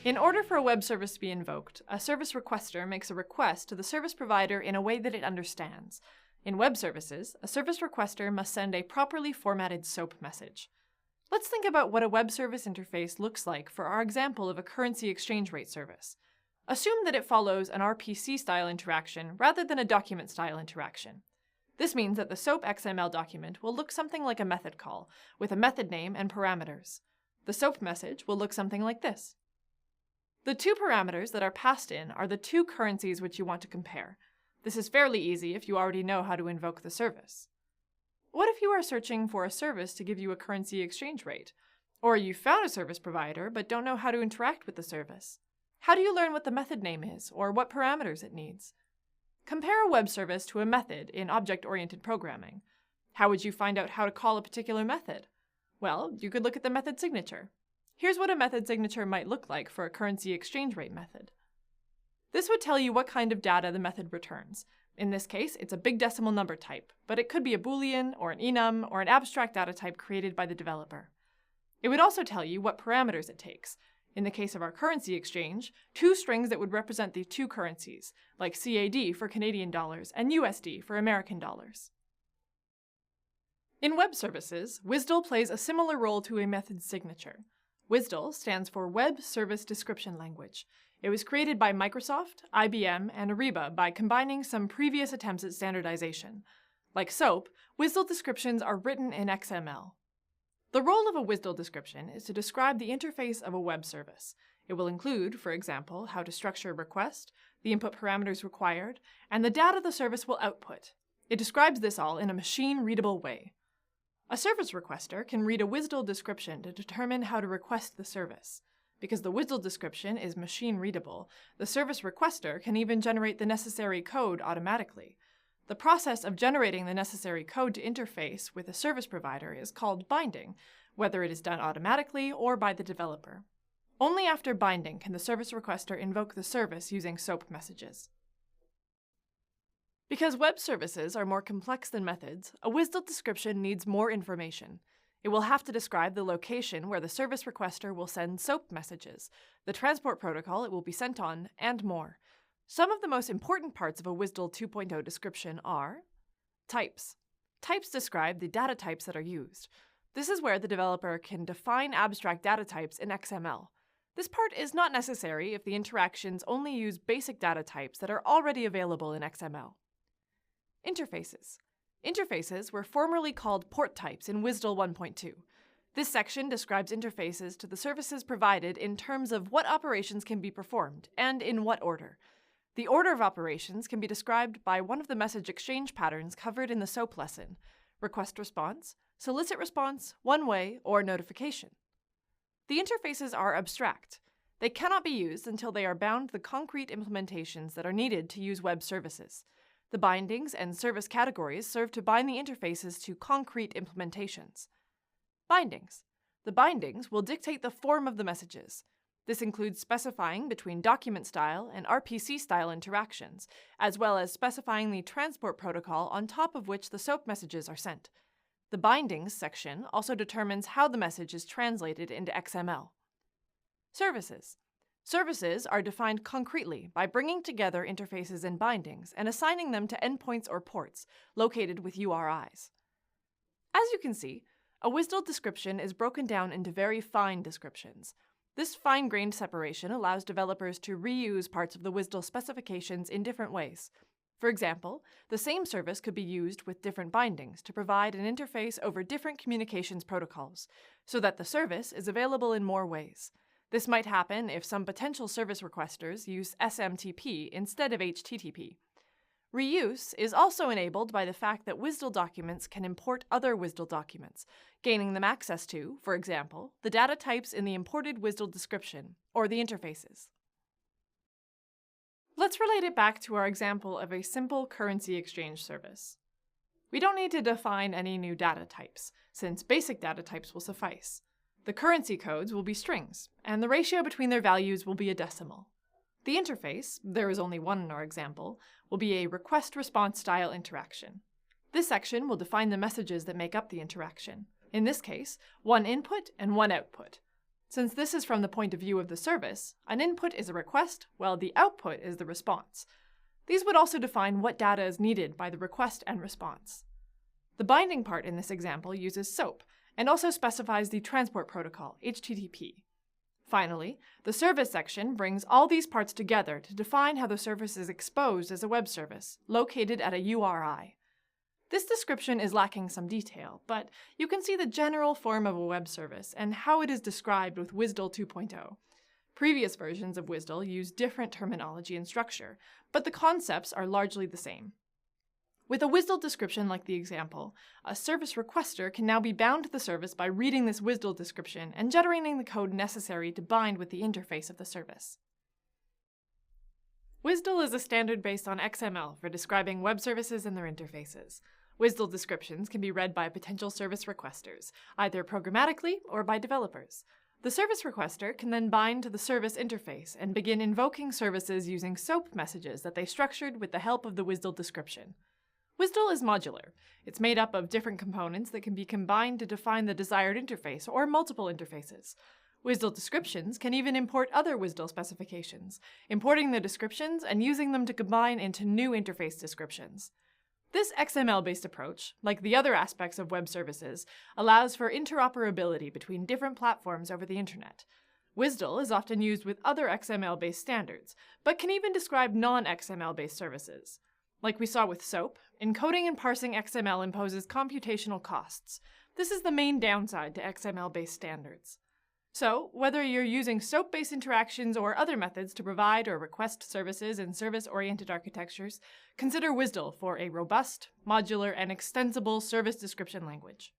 In order for a web service to be invoked, a service requester makes a request to the service provider in a way that it understands. In web services, a service requester must send a properly formatted SOAP message. Let's think about what a web service interface looks like for our example of a currency exchange rate service. Assume that it follows an RPC-style interaction rather than a document-style interaction. This means that the SOAP XML document will look something like a method call, with a method name and parameters. The SOAP message will look something like this. The two parameters that are passed in are the two currencies which you want to compare. This is fairly easy if you already know how to invoke the service. What if you are searching for a service to give you a currency exchange rate? Or you found a service provider but don't know how to interact with the service? How do you learn what the method name is or what parameters it needs? Compare a web service to a method in object-oriented programming. How would you find out how to call a particular method? Well, you could look at the method signature. Here's what a method signature might look like for a currency exchange rate method. This would tell you what kind of data the method returns. In this case, it's a big decimal number type, but it could be a Boolean, or an enum, or an abstract data type created by the developer. It would also tell you what parameters it takes. In the case of our currency exchange, two strings that would represent the two currencies, like CAD for Canadian dollars and USD for American dollars. In web services, WSDL plays a similar role to a method signature. WSDL stands for Web Service Description Language. It was created by Microsoft, IBM, and Ariba by combining some previous attempts at standardization. Like SOAP, WSDL descriptions are written in XML. The role of a WSDL description is to describe the interface of a web service. It will include, for example, how to structure a request, the input parameters required, and the data the service will output. It describes this all in a machine-readable way. A service requester can read a WSDL description to determine how to request the service. Because the WSDL description is machine-readable, the service requester can even generate the necessary code automatically. The process of generating the necessary code to interface with a service provider is called binding, whether it is done automatically or by the developer. Only after binding can the service requester invoke the service using SOAP messages. Because web services are more complex than methods, a WSDL description needs more information. It will have to describe the location where the service requester will send SOAP messages, the transport protocol it will be sent on, and more. Some of the most important parts of a WSDL 2.0 description are types. Types describe the data types that are used. This is where the developer can define abstract data types in XML. This part is not necessary if the interactions only use basic data types that are already available in XML. Interfaces. Interfaces were formerly called port types in WSDL 1.2. This section describes interfaces to the services provided in terms of what operations can be performed, and in what order. The order of operations can be described by one of the message exchange patterns covered in the SOAP lesson: request response, solicit response, one-way, or notification. The interfaces are abstract. They cannot be used until they are bound to the concrete implementations that are needed to use web services. The bindings and service categories serve to bind the interfaces to concrete implementations. Bindings. The bindings will dictate the form of the messages. This includes specifying between document style and RPC style interactions, as well as specifying the transport protocol on top of which the SOAP messages are sent. The bindings section also determines how the message is translated into XML. Services. Services are defined concretely by bringing together interfaces and bindings and assigning them to endpoints or ports located with URIs. As you can see, a WSDL description is broken down into very fine descriptions. This fine-grained separation allows developers to reuse parts of the WSDL specifications in different ways. For example, the same service could be used with different bindings to provide an interface over different communications protocols, so that the service is available in more ways. This might happen if some potential service requesters use SMTP instead of HTTP. Reuse is also enabled by the fact that WSDL documents can import other WSDL documents, gaining them access to, for example, the data types in the imported WSDL description, or the interfaces. Let's relate it back to our example of a simple currency exchange service. We don't need to define any new data types, since basic data types will suffice. The currency codes will be strings, and the ratio between their values will be a decimal. The interface, there is only one in our example, will be a request-response style interaction. This section will define the messages that make up the interaction. In this case, one input and one output. Since this is from the point of view of the service, an input is a request, while the output is the response. These would also define what data is needed by the request and response. The binding part in this example uses SOAP, and also specifies the transport protocol, HTTP. Finally, the service section brings all these parts together to define how the service is exposed as a web service, located at a URI. This description is lacking some detail, but you can see the general form of a web service and how it is described with WSDL 2.0. Previous versions of WSDL use different terminology and structure, but the concepts are largely the same. With a WSDL description like the example, a service requester can now be bound to the service by reading this WSDL description and generating the code necessary to bind with the interface of the service. WSDL is a standard based on XML for describing web services and their interfaces. WSDL descriptions can be read by potential service requesters, either programmatically or by developers. The service requester can then bind to the service interface and begin invoking services using SOAP messages that they structured with the help of the WSDL description. WSDL is modular. It's made up of different components that can be combined to define the desired interface or multiple interfaces. WSDL descriptions can even import other WSDL specifications, importing the descriptions and using them to combine into new interface descriptions. This XML-based approach, like the other aspects of web services, allows for interoperability between different platforms over the internet. WSDL is often used with other XML-based standards, but can even describe non-XML-based services. Like we saw with SOAP, encoding and parsing XML imposes computational costs. This is the main downside to XML-based standards. So, whether you're using SOAP-based interactions or other methods to provide or request services in service-oriented architectures, consider WSDL for a robust, modular, and extensible service description language.